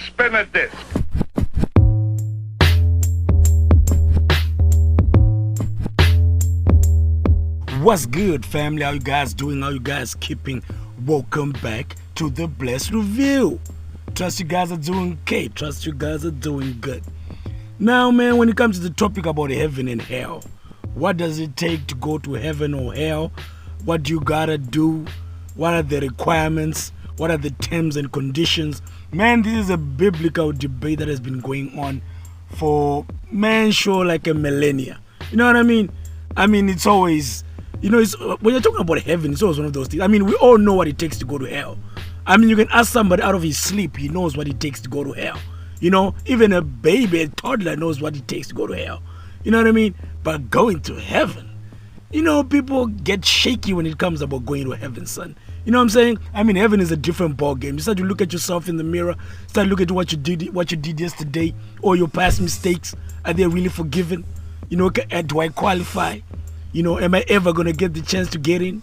spin a disc. What's good, family? How you guys doing? How you guys keeping? Welcome back to the Blessed Review. Trust you guys are doing okay. Trust you guys are doing good. Now, man, when it comes to the topic about heaven and hell, what does it take to go to heaven or hell? What do you gotta do? What are the requirements? What are the terms and conditions? Man, this is a biblical debate that has been going on for, man, sure, like a millennia. You know what I mean? It's always... it's, when you're talking about heaven, it's always one of those things. We all know what it takes to go to hell. You can ask somebody out of his sleep, he knows what it takes to go to hell. Even a baby, a toddler knows what it takes to go to hell. You know what I mean? But going to heaven, people get shaky when it comes about going to heaven, son. You know what I'm saying? Heaven is a different ball game. You start to look at yourself in the mirror, start to look at what you did yesterday, or your past mistakes. Are they really forgiven? Do I qualify? Am I ever going to get the chance to get in?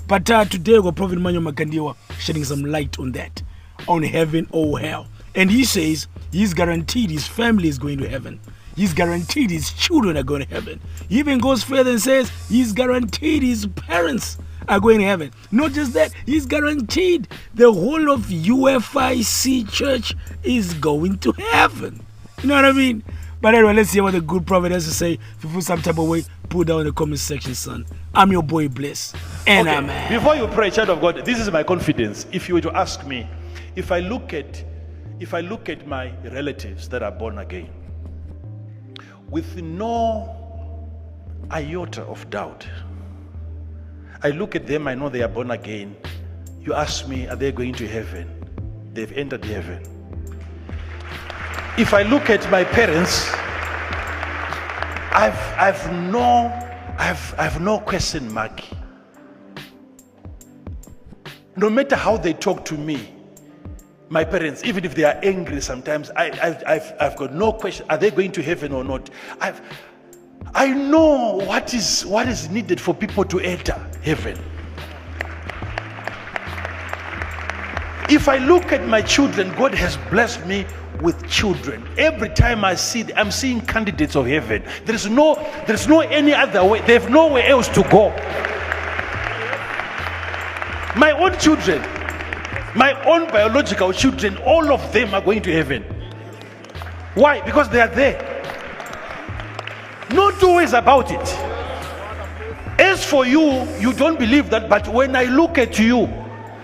But today we got Prophet Emmanuel Makandiwa shedding some light on that, on heaven or hell. And he says he's guaranteed his family is going to heaven. He's guaranteed his children are going to heaven. He even goes further and says he's guaranteed his parents are going to heaven. Not just that, he's guaranteed the whole of UFIC church is going to heaven. You know what I mean? But anyway, let's hear what the good prophet has to say. If you feel some type of way, put down in the comment section, son. I'm your boy Bliss. And I'm Before you pray, child of God, this is my confidence. If you were to ask me, if I look at my relatives that are born again, with no iota of doubt, I look at them, I know they are born again. You ask me, are they going to heaven? They've entered heaven. If I look at my parents, I've no question mark. No matter how they talk to me, my parents, even if they are angry sometimes, I've got no question. Are they going to heaven or not? I know what is needed for people to enter heaven. If I look at my children, God has blessed me with children. Every time I see them, I'm seeing candidates of heaven. There's no any other way. They have nowhere else to go. My own children, my own biological children, all of them are going to heaven. Why? Because they are there. No two ways about it. As for you, you don't believe that, but when I look at you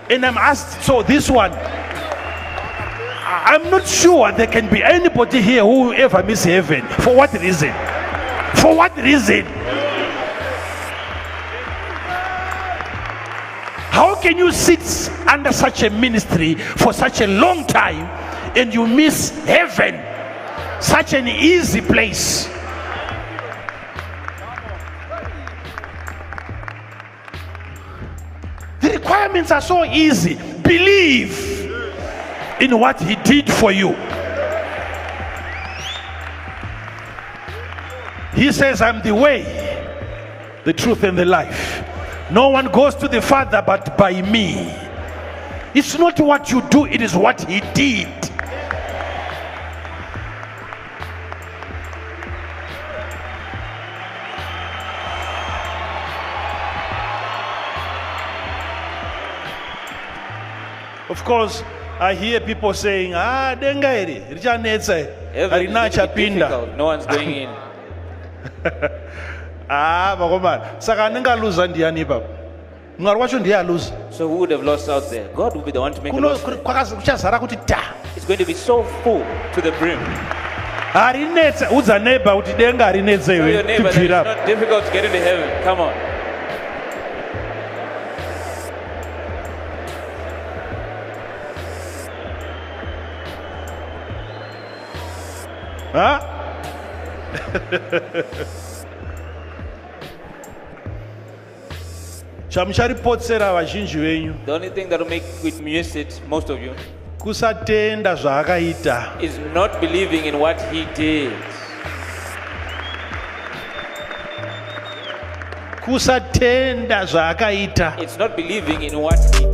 and I'm asked, so this one, I'm not sure there can be anybody here who will ever miss heaven. For what reason? For what reason? How can you sit under such a ministry for such a long time and you miss heaven? Such an easy place. The requirements are so easy. Believe in what he did for you. He says, I'm the way, the truth, and the life. No one goes to the Father but by me. It's not what you do, it is what he did. Of course, I hear people saying, dengairi, difficult. No one's going in. So who would have lost out there? God will be the one to make it lost. It's going to be so full to the brim. Tell your neighbor that it's not difficult to get into heaven. Come on. The only thing that will make it miss it, most of you, is not believing in what he did. Kusatenda zvaakaita. It's not believing in what he